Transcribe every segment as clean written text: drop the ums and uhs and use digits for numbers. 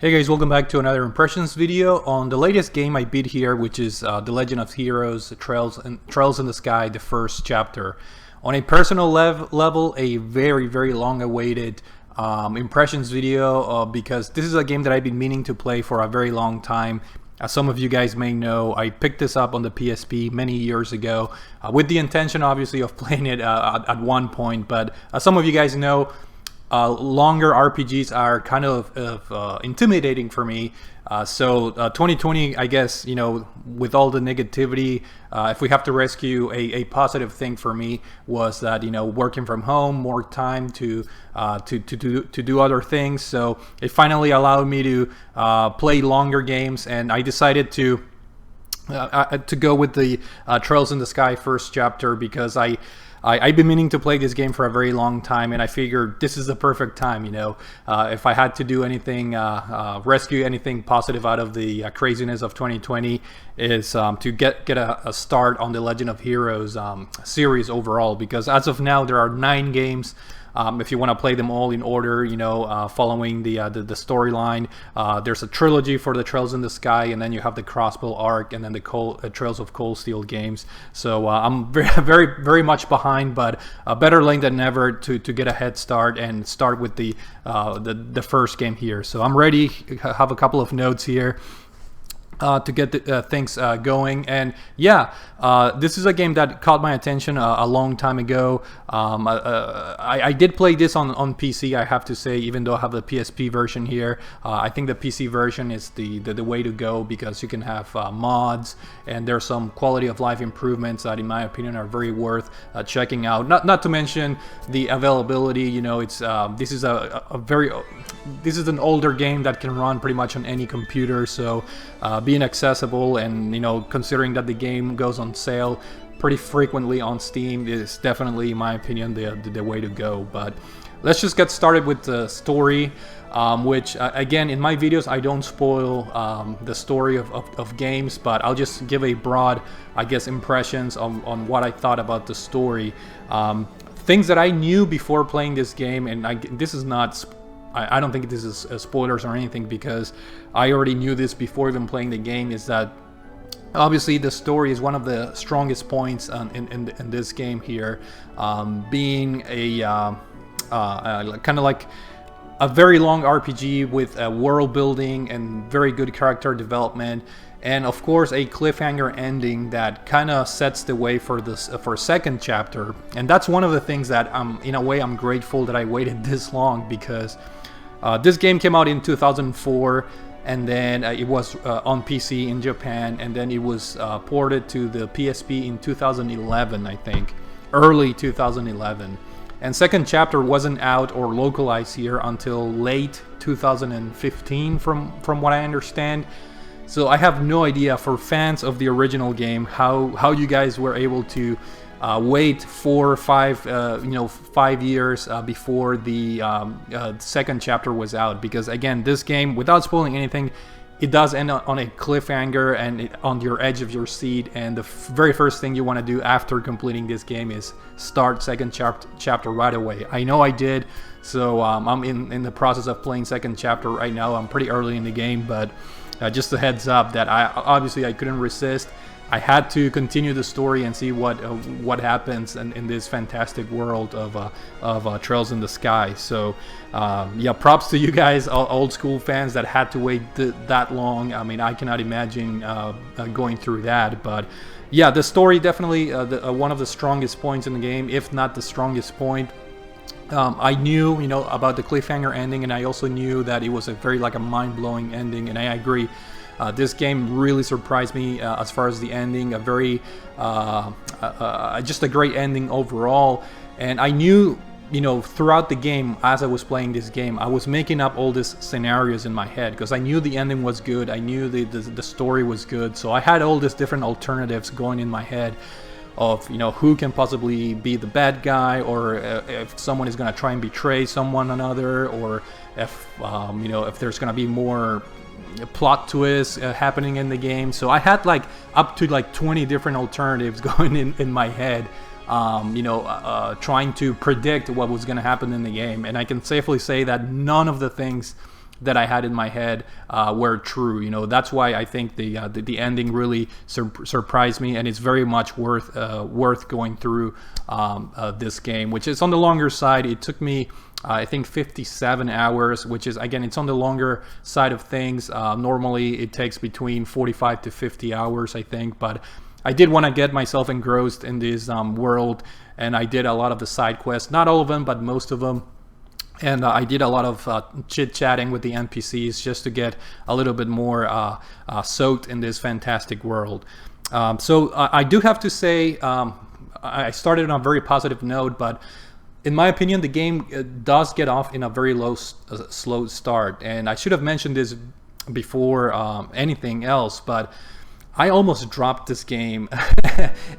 Hey guys, welcome back to another impressions video on the latest game I beat here, which is The Legend of Heroes, Trails in the Sky, the first chapter. On a personal level, a very long awaited impressions video because this is a game that I've been meaning to play for a very long time. As some of you guys may know, I picked this up on the PSP many years ago with the intention obviously of playing it at one point, but as some of you guys know, longer RPGs are kind of intimidating for me. So 2020, I guess, you know, with all the negativity, if we have to rescue a positive thing for me was that, you know, working from home, more time to do other things. So it finally allowed me to play longer games, and I decided to go with the Trails in the Sky first chapter because I've been meaning to play this game for a very long time, and I figured this is the perfect time, you know. If I had to do anything, rescue anything positive out of the craziness of 2020 is to get a start on the Legend of Heroes series overall, because as of now there are 9 games. If you want to play them all in order, you know, following the storyline, there's a trilogy for the Trails in the Sky, and then you have the Crossbow arc, and then the Trails of Cold Steel games. So I'm very much behind, but better late than never to get a head start and start with the first game here. So I'm ready. Have a couple of notes here to get things going, and yeah, this is a game that caught my attention a long time ago. I did play this on PC, I have to say, even though I have the PSP version here. I think the PC version is the way to go because you can have mods, and there's some quality of life improvements that in my opinion are very worth checking out. Not to mention the availability. You know, it's this is this is an older game that can run pretty much on any computer, so being accessible, and you know, considering that the game goes on sale pretty frequently on Steam, is definitely, in my opinion, the way to go. But let's just get started with the story, which again, in my videos I don't spoil the story of games, but I'll just give a broad, I guess, impressions on what I thought about the story. Things that I knew before playing this game, and this is not, I don't think this is spoilers or anything, because I already knew this before even playing the game, is that obviously the story is one of the strongest points in this game here, being a kind of like a very long RPG with world building and very good character development, and of course a cliffhanger ending that kind of sets the way for this for second chapter. And that's one of the things that in a way I'm grateful that I waited this long, because this game came out in 2004, and then it was on PC in Japan, and then it was ported to the PSP in 2011, I think, early 2011. And second chapter wasn't out or localized here until late 2015 from what I understand. So I have no idea, for fans of the original game, how you guys were able to wait 4 or 5 5 years before the second chapter was out, because again, this game, without spoiling anything, it does end on a cliffhanger and on your edge of your seat, and the very first thing you want to do after completing this game is start second chapter right away. I know I did, so I'm in the process of playing second chapter right now. I'm pretty early in the game, but just a heads up that I couldn't resist. I had to continue the story and see what happens in this fantastic world of Trails in the Sky. So yeah, props to you guys, old school fans that had to wait that long. I mean, I cannot imagine going through that. But yeah, the story definitely one of the strongest points in the game, if not the strongest point. I knew, you know, about the cliffhanger ending, and I also knew that it was a very a mind-blowing ending, and I agree. This game really surprised me as far as the ending. A very just a great ending overall. And I knew, you know, throughout the game, as I was playing this game, I was making up all these scenarios in my head, because I knew the ending was good, I knew the story was good, so I had all these different alternatives going in my head of, you know, who can possibly be the bad guy, or if someone is going to try and betray someone another, or if you know, if there's going to be more plot twists happening in the game. So I had up to 20 different alternatives going in my head, you know, trying to predict what was going to happen in the game. And I can safely say that none of the things that I had in my head were true. You know, that's why I think the ending really surprised me, and it's very much worth going through this game, which is on the longer side. It took me I think 57 hours, which is, again, it's on the longer side of things. Normally it takes between 45 to 50 hours, I think, but I did want to get myself engrossed in this world, and I did a lot of the side quests, not all of them, but most of them. And I did a lot of chit-chatting with the NPCs just to get a little bit more soaked in this fantastic world. So I do have to say, I started on a very positive note, but in my opinion, the game does get off in a very slow start. And I should have mentioned this before anything else, but I almost dropped this game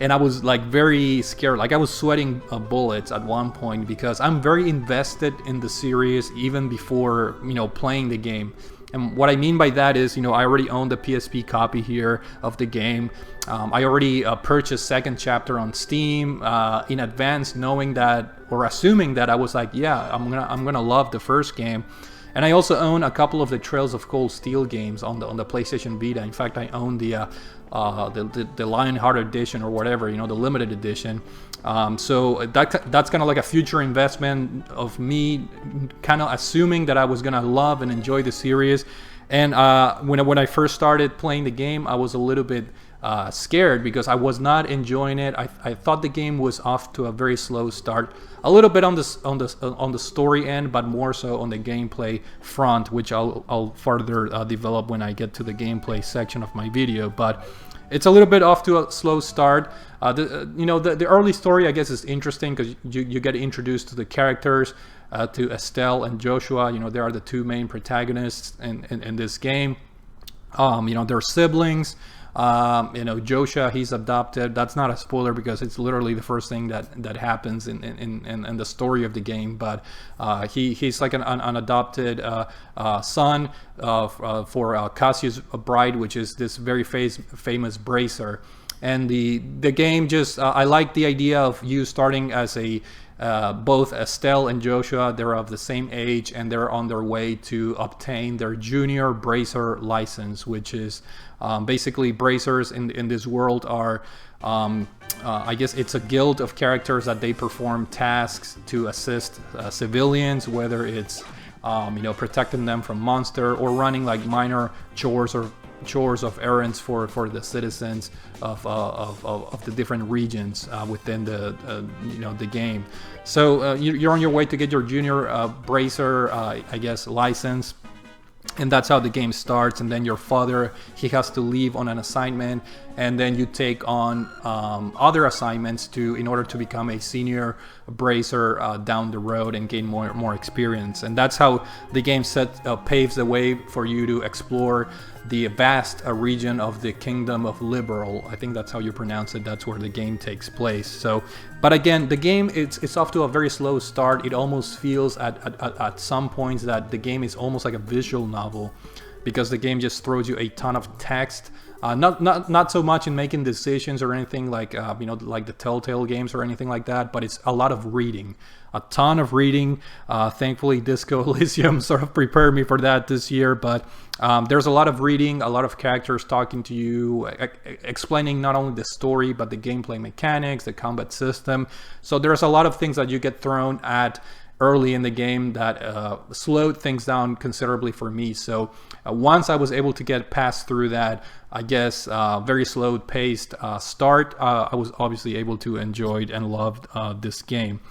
and I was like very scared. Like I was sweating bullets at one point because I'm very invested in the series even before, you know, playing the game. And what I mean by that is, you know, I already own the PSP copy here of the game. I already purchased second chapter on Steam in advance, knowing that, or assuming that I was like, yeah, I'm gonna love the first game. And I also own a couple of the Trails of Cold Steel games on the PlayStation Vita. In fact, I own the Lionheart edition or whatever, you know, the limited edition. So that's kind of like a future investment of me kind of assuming that I was gonna love and enjoy the series. And when I first started playing the game, I was a little bit scared because I was not enjoying it. I thought the game was off to a very slow start, a little bit on the story end, but more so on the gameplay front, which I'll further develop when I get to the gameplay section of my video. But it's a little bit off to a slow start. The early story, I guess, is interesting because you get introduced to the characters, to Estelle and Joshua. You know, they are the two main protagonists in this game. They're siblings. Joshua, he's adopted. That's not a spoiler because it's literally the first thing that happens in the story of the game. But he's like an adopted son for Cassius Bride, which is this very famous bracer. And the game just I like the idea of you starting as both Estelle and Joshua. They're of the same age and they're on their way to obtain their junior bracer license, which is basically bracers in this world are I guess it's a guild of characters that they perform tasks to assist civilians, whether it's protecting them from monster or running like minor chores of errands for the citizens of the different regions within the game. So you're on your way to get your junior bracer I guess license, and that's how the game starts. And then your father, he has to leave on an assignment, and then you take on other assignments in order to become a senior bracer down the road and gain more experience. And that's how the game paves the way for you to explore the vast region of the Kingdom of Liberal. I think that's how you pronounce it. That's where the game takes place. So, but again, the game it's off to a very slow start. It almost feels at some points that the game is almost like a visual novel, because the game just throws you a ton of text. Not so much in making decisions or anything like like the Telltale games or anything like that, but it's a lot of reading, a ton of reading. Thankfully, Disco Elysium sort of prepared me for that this year, but there's a lot of reading, a lot of characters talking to you, explaining not only the story but the gameplay mechanics, the combat system. So there's a lot of things that you get thrown at early in the game that slowed things down considerably for me. So once I was able to get past through that, I guess very slow paced start, I was obviously able to enjoy and loved this game.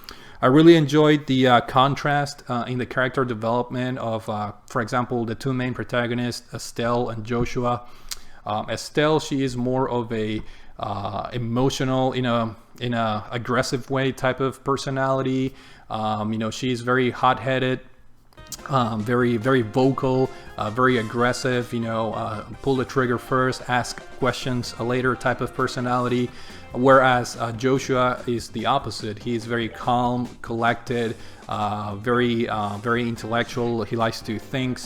I really enjoyed the contrast in the character development of, for example, the two main protagonists, Estelle and Joshua. Estelle, she is more of a emotional, in a aggressive way type of personality. She's very hot-headed, very vocal, very aggressive. Pull the trigger first, ask questions later type of personality. Whereas Joshua is the opposite. He's very calm, collected, very intellectual. He likes to think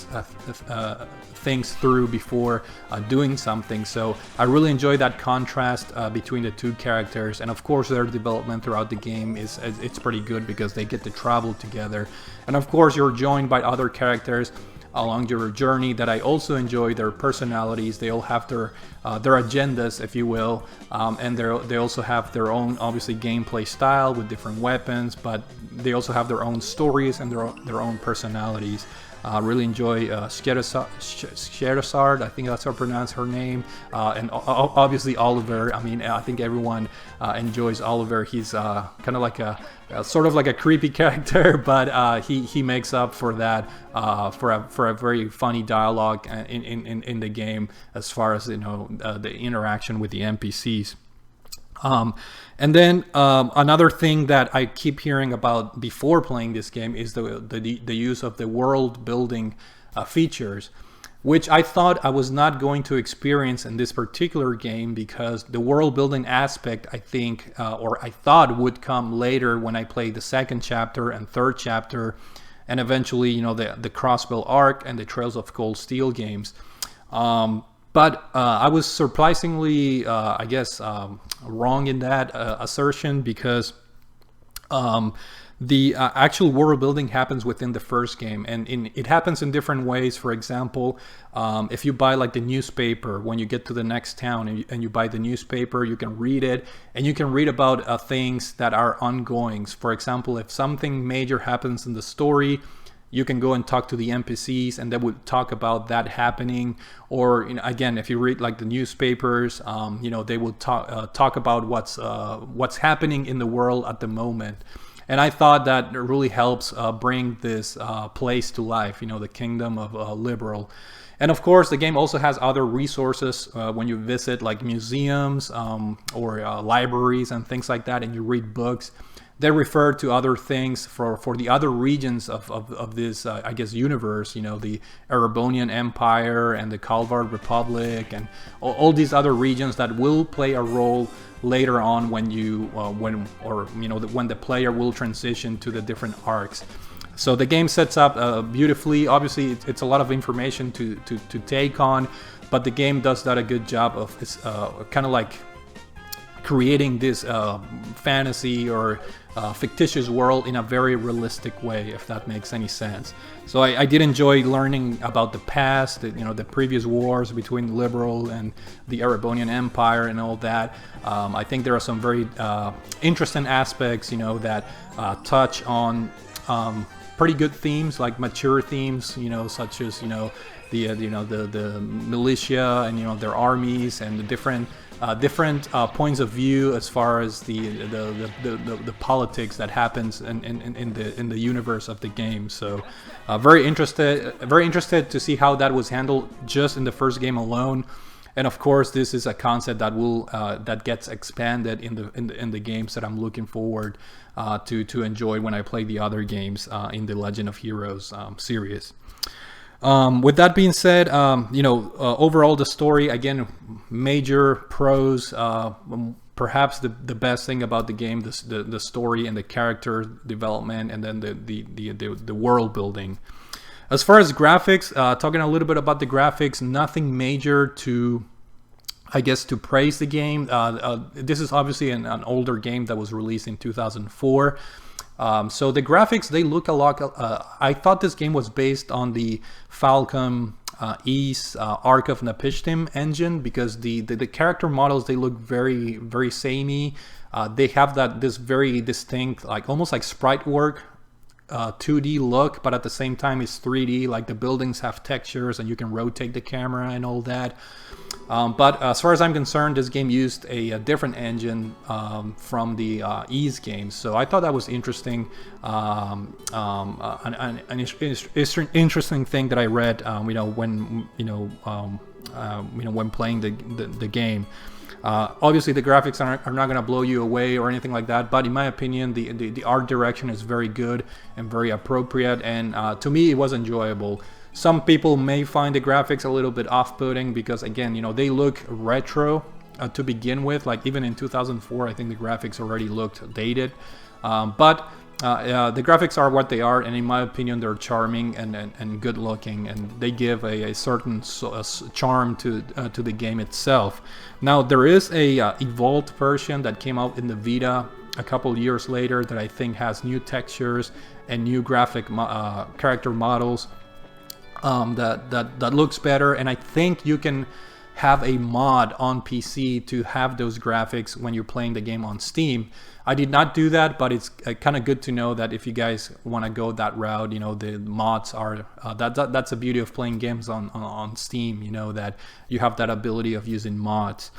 things through before doing something. So I really enjoy that contrast between the two characters, and of course their development throughout the game it's pretty good because they get to travel together, and of course you're joined by other characters. along your journey that I also enjoy. Their personalities, they all have their agendas, if you will, and they also have their own, obviously, gameplay style with different weapons, but they also have their own stories and their own personalities. Really enjoy Scheherazade, I think that's how I pronounce her name, and obviously Oliver. I mean, I think everyone enjoys Oliver. He's kind of like a sort of like a creepy character, but he makes up for that for a very funny dialogue in the game, as far as, you know, the interaction with the NPCs. And then another thing that I keep hearing about before playing this game is the use of the world building features, which I thought I was not going to experience in this particular game, because the world building aspect, I think, or I thought, would come later when I played the second chapter and third chapter, and eventually, you know, the Crossbell Arc and the Trails of Cold Steel games. But I was surprisingly, I guess, wrong in that assertion, because the actual world building happens within the first game, and it happens in different ways. For example, if you buy like the newspaper, when you get to the next town and you buy the newspaper, you can read it, and you can read about things that are ongoings. For example, if something major happens in the story, you can go and talk to the NPCs, and they would talk about that happening. Or, you know, again, if you read like the newspapers, you know, they will talk about what's happening in the world at the moment. And I thought that really helps bring this place to life, you know, the Kingdom of Liberal. And of course, the game also has other resources when you visit, like museums or libraries and things like that, and you read books. They refer to other things for the other regions of this, I guess, universe, you know, the Erebonian Empire and the Calvard Republic, and all these other regions that will play a role later on when when the player will transition to the different arcs. So the game sets up beautifully. Obviously, it's a lot of information to take on, but the game does that a good job of kind of like creating this fantasy or fictitious world in a very realistic way, if that makes any sense. So I did enjoy learning about the past, you know, the previous wars between the Liberal and the Erebonian Empire and all that. I think there are some very interesting aspects, you know, that touch on pretty good themes, like mature themes, you know, such as, you know, the militia and, you know, their armies and the different points of view as far as the politics that happens in the universe of the game. So very interested to see how that was handled just in the first game alone. And of course, this is a concept that gets expanded in the games that I'm looking forward to enjoy when I play the other games in the Legend of Heroes series. With that being said, you know, overall the story, again, major pros. Perhaps the best thing about the game, the story and the character development, and then the world building. As far as graphics, talking a little bit about the graphics, nothing major to, I guess, to praise the game. This is obviously an older game that was released in 2004. So the graphics, they look a lot. I thought this game was based on the Falcom East Arc of Napishtim engine, because the character models, they look very, very samey. They have this very distinct, like almost like sprite work 2D look, but at the same time it's 3D. Like the buildings have textures and you can rotate the camera and all that. But as far as I'm concerned, this game used a different engine from the Ease games, so I thought that was interesting. An interesting thing that I read, you know, when playing the game. Obviously, the graphics are not going to blow you away or anything like that, but in my opinion, the art direction is very good and very appropriate, and to me, it was enjoyable. Some people may find the graphics a little bit off-putting because, again, you know, they look retro to begin with. Like even in 2004, I think the graphics already looked dated. But the graphics are what they are, and in my opinion, they're charming and good looking, and they give a certain charm to the game itself. Now, there is a evolved version that came out in the Vita a couple years later that I think has new textures and new graphic character models. that looks better, and I think you can have a mod on PC to have those graphics when you're playing the game on Steam. I did not do that, but it's kind of good to know that if you guys want to go that route, you know, the mods are that's the beauty of playing games on Steam, you know, that you have that ability of using mods.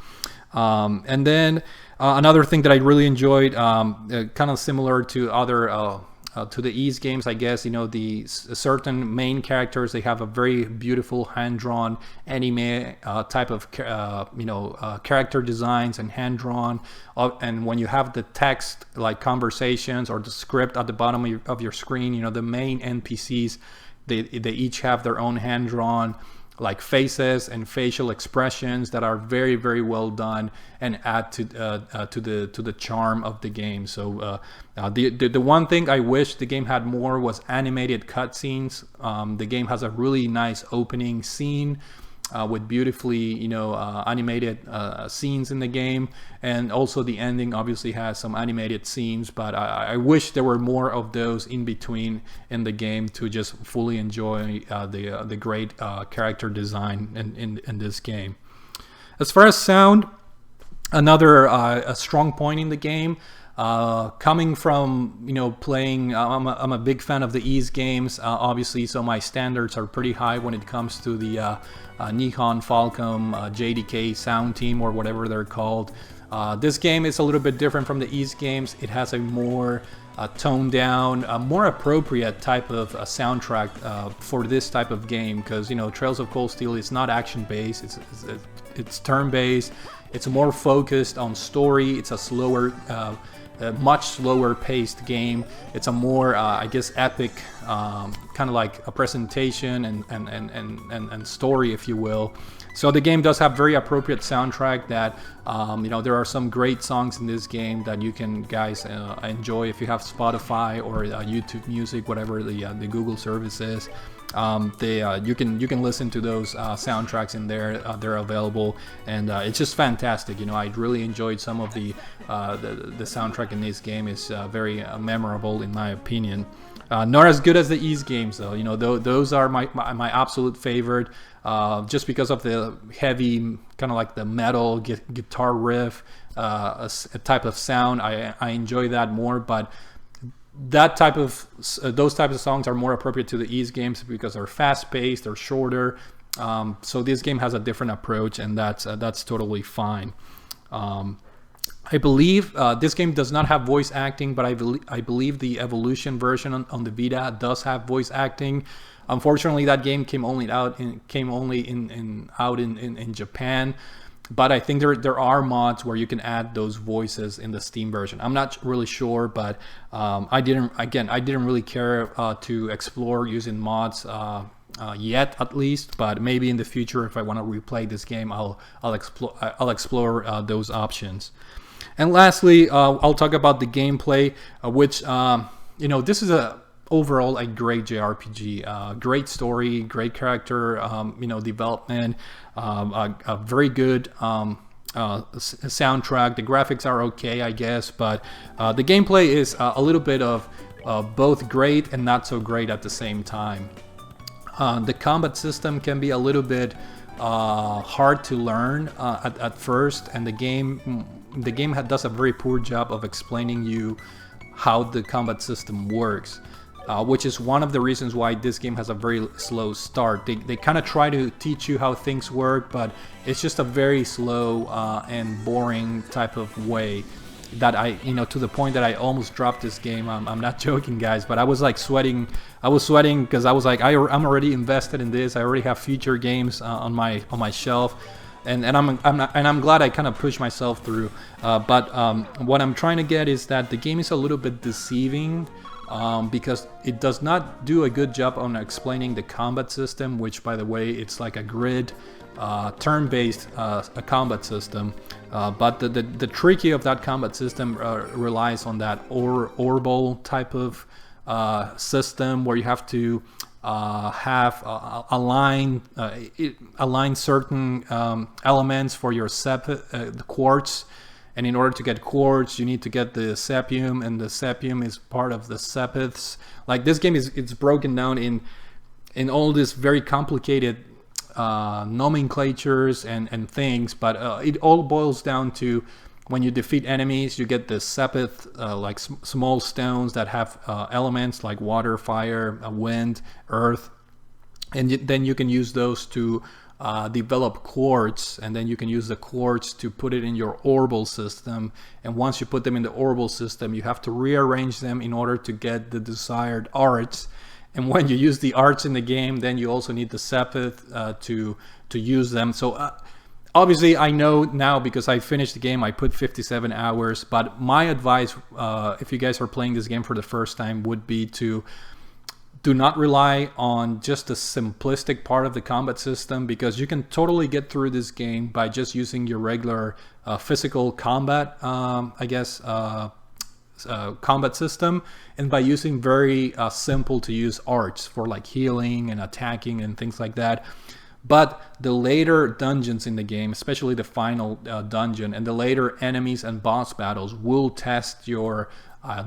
And then another thing that I really enjoyed, kind of similar to other to the Ys games, I guess, you know, the certain main characters, they have a very beautiful hand-drawn anime type of character designs and hand-drawn, and when you have the text like conversations or the script at the bottom of your screen, you know, the main NPCs, they each have their own hand-drawn like faces and facial expressions that are very, very well done and add to the charm of the game. So the one thing I wish the game had more was animated cutscenes. The game has a really nice opening scene with beautifully, you know, animated scenes in the game, and also the ending obviously has some animated scenes, but I wish there were more of those in between in the game to just fully enjoy the great character design in this game. As far as sound, another a strong point in the game. Coming from, you know, playing, I'm a big fan of the Ys games, obviously, so my standards are pretty high when it comes to the Nihon Falcom JDK sound team, or whatever they're called. This game is a little bit different from the Ys games. It has a more toned down, more appropriate type of soundtrack for this type of game, because, you know, Trails of Cold Steel is not action based, it's turn based, it's more focused on story, it's a slower, a much slower paced game. It's a more I guess epic kind of like a presentation and story, if you will. So the game does have very appropriate soundtrack that you know, there are some great songs in this game that you can guys enjoy if you have Spotify or YouTube Music, whatever the Google service is. You can listen to those soundtracks in there. They're available, and it's just fantastic. You know, I really enjoyed some of the soundtrack in this game. Is very memorable in my opinion. Not as good as the Ys games though. You know, those are my absolute favorite, just because of the heavy kind of like the metal guitar riff, a type of sound. I enjoy that more, but that type of those types of songs are more appropriate to the Ys games because they're fast-paced, they're shorter. So this game has a different approach, and that's totally fine. I believe this game does not have voice acting, but I believe the Evolution version on the Vita does have voice acting. Unfortunately, that game came only out in Japan. But I think there are mods where you can add those voices in the Steam version. I'm not really sure, but I didn't really care to explore using mods yet, at least. But maybe in the future, if I want to replay this game, I'll explore those options. And lastly, I'll talk about the gameplay, which you know, this is overall a great JRPG, great story, great character, you know, development, a very good soundtrack. The graphics are okay, I guess, but the gameplay is a little bit of both great and not so great at the same time. The combat system can be a little bit hard to learn at first, and the game does a very poor job of explaining you how the combat system works. Which is one of the reasons why this game has a very slow start. They kind of try to teach you how things work, but it's just a very slow and boring type of way that to the point that I almost dropped this game. I'm not joking, guys, but I was like sweating. I was sweating because I was like, I'm already invested in this. I already have future games on my shelf. And I'm glad I kind of pushed myself through. But what I'm trying to get is that the game is a little bit deceiving. Because it does not do a good job on explaining the combat system, which, by the way, it's like a grid, turn-based a combat system. But the tricky of that combat system relies on that orbal type of system where you have to have align certain elements for your the quartz. And in order to get quartz, you need to get the sepium, and the sepium is part of the sepiths. Like, this game it's broken down in in all this very complicated nomenclatures and things, but it all boils down to when you defeat enemies, you get the sepith, like small stones that have elements like water, fire, wind, earth, and then you can use those to develop quartz, and then you can use the quartz to put it in your orbal system. And once you put them in the orbal system, you have to rearrange them in order to get the desired arts. And when you use the arts in the game, then you also need the sepith to use them. So obviously, I know now because I finished the game, I put 57 hours. But my advice, if you guys are playing this game for the first time, would be to do not rely on just the simplistic part of the combat system, because you can totally get through this game by just using your regular physical combat, combat system, and by using very simple to use arts for like healing and attacking and things like that. But the later dungeons in the game, especially the final dungeon, and the later enemies and boss battles will test your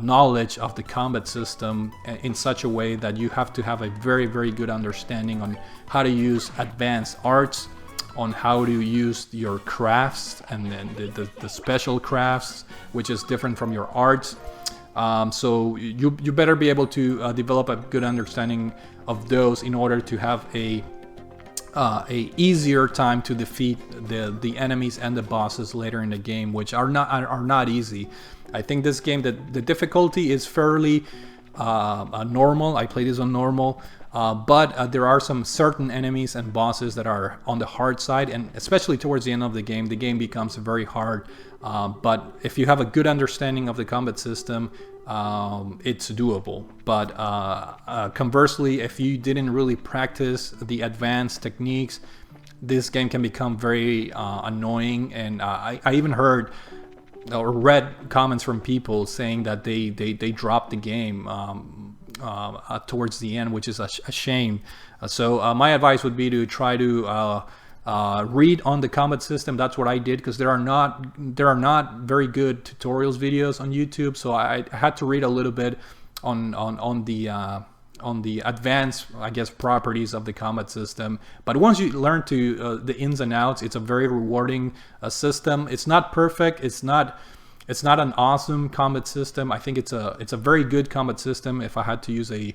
knowledge of the combat system in such a way that you have to have a very, very good understanding on how to use advanced arts, on how to use your crafts and then the special crafts, which is different from your arts. So you better be able to develop a good understanding of those in order to have a easier time to defeat the enemies and the bosses later in the game, which are not easy. I think this game, the difficulty is fairly normal. I play this on normal, but there are some certain enemies and bosses that are on the hard side, and especially towards the end of the game becomes very hard. But if you have a good understanding of the combat system, it's doable. But conversely, if you didn't really practice the advanced techniques, this game can become very annoying. And I even heard or read comments from people saying that they dropped the game towards the end, which is a shame. So my advice would be to try to read on the combat system. That's what I did, because there are not very good tutorials videos on YouTube. So I had to read a little bit on the advanced, I guess, properties of the combat system. But once you learn to the ins and outs, it's a very rewarding system. It's not perfect. It's not an awesome combat system. I think it's a very good combat system. If I had to use a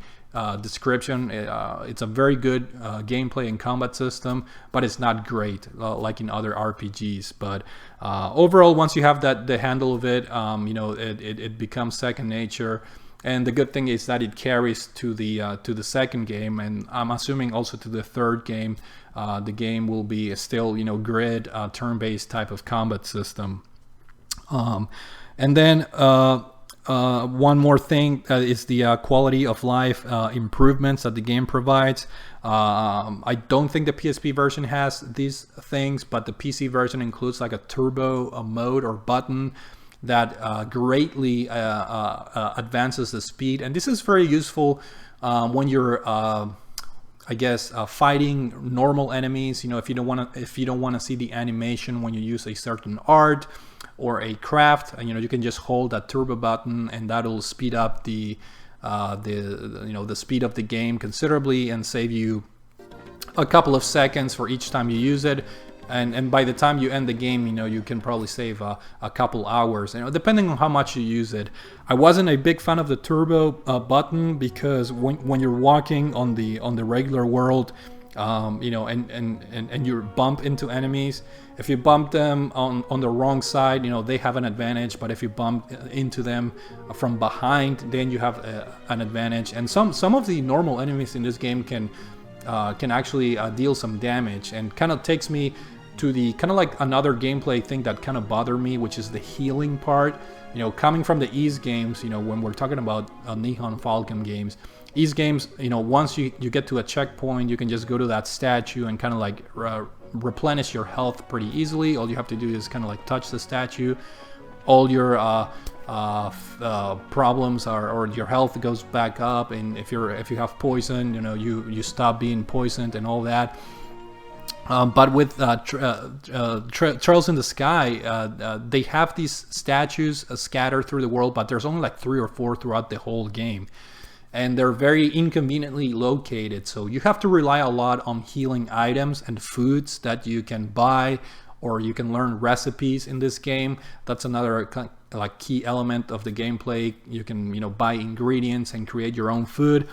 description, it's a very good gameplay and combat system, but it's not great like in other RPGs. But overall, once you have the handle of it, it becomes second nature. And the good thing is that it carries to the second game, and I'm assuming also to the third game. The game will be still grid turn-based type of combat system. And then one more thing is the quality of life improvements that the game provides. I don't think the PSP version has these things, but the PC version includes like a turbo mode or button that greatly advances the speed. And this is very useful when you're fighting normal enemies. If you don't want to see the animation when you use a certain art or a craft, you can just hold that turbo button, and that'll speed up the speed of the game considerably and save you a couple of seconds for each time you use it. And by the time you end the game, you can probably save a couple hours, depending on how much you use it. I wasn't a big fan of the turbo button, because when you're walking on the regular world, and you bump into enemies, if you bump them on the wrong side, they have an advantage. But if you bump into them from behind, then you have an advantage. And some of the normal enemies in this game can actually deal some damage, and kind of takes me to the kind of like another gameplay thing that kind of bothered me, which is the healing part. Coming from the Ys games, when we're talking about Nihon Falcom games, Ys games, once you get to a checkpoint, you can just go to that statue and kind of like replenish your health pretty easily. All you have to do is kind of like touch the statue. All your problems or your health goes back up, and if you have poison, you stop being poisoned and all that. But with Trails in the Sky, they have these statues scattered through the world, but there's only like 3 or 4 throughout the whole game. and they're very inconveniently located. So you have to rely a lot on healing items and foods that you can buy, or you can learn recipes in this game. That's another like key element of the gameplay. You can, you know, buy ingredients and create your own food.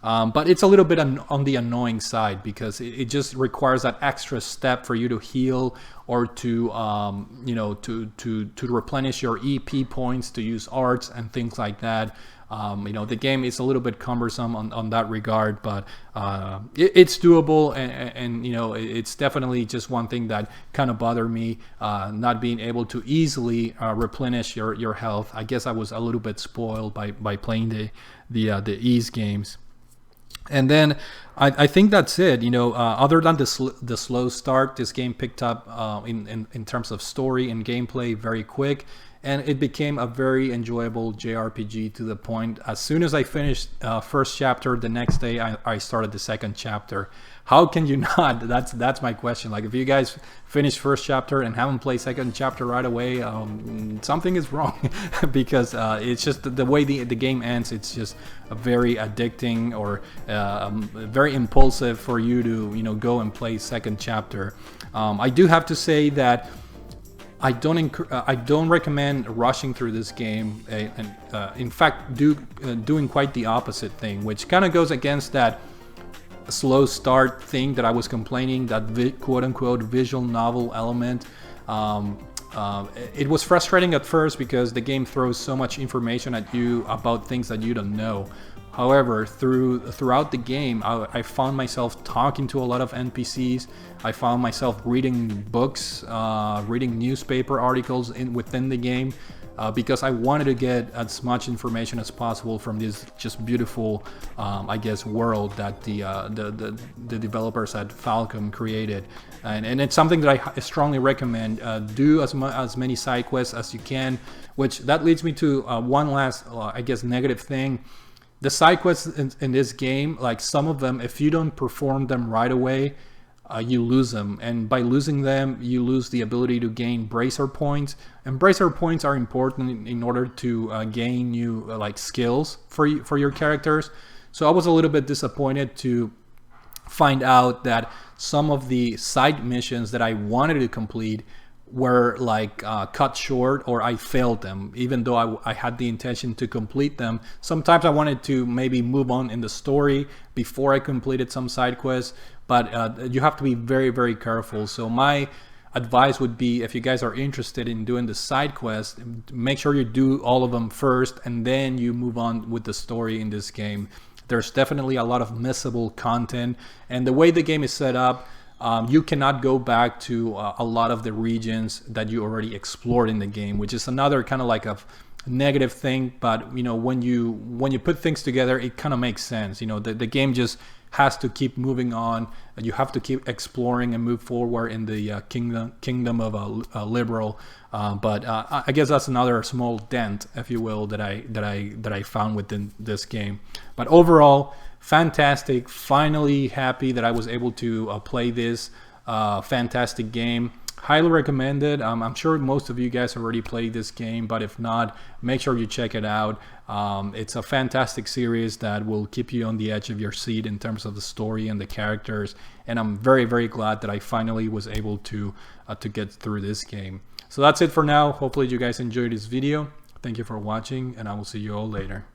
But it's a little bit on the annoying side, because it just requires that extra step for you to heal, or to you know, to replenish your EP points, to use arts and things like that. You know, the game is a little bit cumbersome on that regard, but it's doable, and you know, it's definitely just one thing that kind of bothered me, not being able to easily replenish your health. I guess I was a little bit spoiled by playing the ease games. And then I think that's it. You know, other than the slow start, this game picked up in terms of story and gameplay very quick, and it became a very enjoyable JRPG to the point. As soon as I finished first chapter, the next day I started the second chapter. How can you not? That's my question. Like, if you guys finish first chapter and haven't played second chapter right away, something is wrong, because it's just the way the game ends. It's just very addicting, or very impulsive for you to, you know, go and play second chapter. I do have to say that I don't recommend rushing through this game, and in fact doing quite the opposite thing, which kind of goes against that slow start thing that I was complaining, that quote-unquote visual novel element. It was frustrating at first because the game throws so much information at you about things that you don't know. However, throughout the game, I found myself talking to a lot of NPCs. I found myself reading books, reading newspaper articles within the game, because I wanted to get as much information as possible from this just beautiful, I guess, world that the developers at Falcom created. And it's something that I strongly recommend. Do as many side quests as you can, which that leads me to one last, I guess, negative thing. The side quests in this game, like some of them, if you don't perform them right away, you lose them, and by losing them, you lose the ability to gain bracer points. And bracer points are important in order to gain new like skills for your characters. So I was a little bit disappointed to find out that some of the side missions that I wanted to complete were like cut short, or I failed them, even though I had the intention to complete them. Sometimes I wanted to maybe move on in the story before I completed some side quests, but you have to be very, very careful. So my advice would be, if you guys are interested in doing the side quests, make sure you do all of them first, and then you move on with the story in this game. There's definitely a lot of missable content, and the way the game is set up, you cannot go back to a lot of the regions that you already explored in the game, which is another kind of like a negative thing. But you know, when you put things together, it kind of makes sense. You know, the game just has to keep moving on. You have to keep exploring and move forward in the kingdom of Liberal. But I guess that's another small dent, if you will, that I found within this game. But overall, fantastic. Finally happy that I was able to play this fantastic game. Highly recommended. I'm sure most of you guys already played this game, but if not, make sure you check it out. It's a fantastic series that will keep you on the edge of your seat in terms of the story and the characters, and I'm very, very glad that I finally was able to get through this game. So that's it for now. Hopefully you guys enjoyed this video. Thank you for watching, and I will see you all later.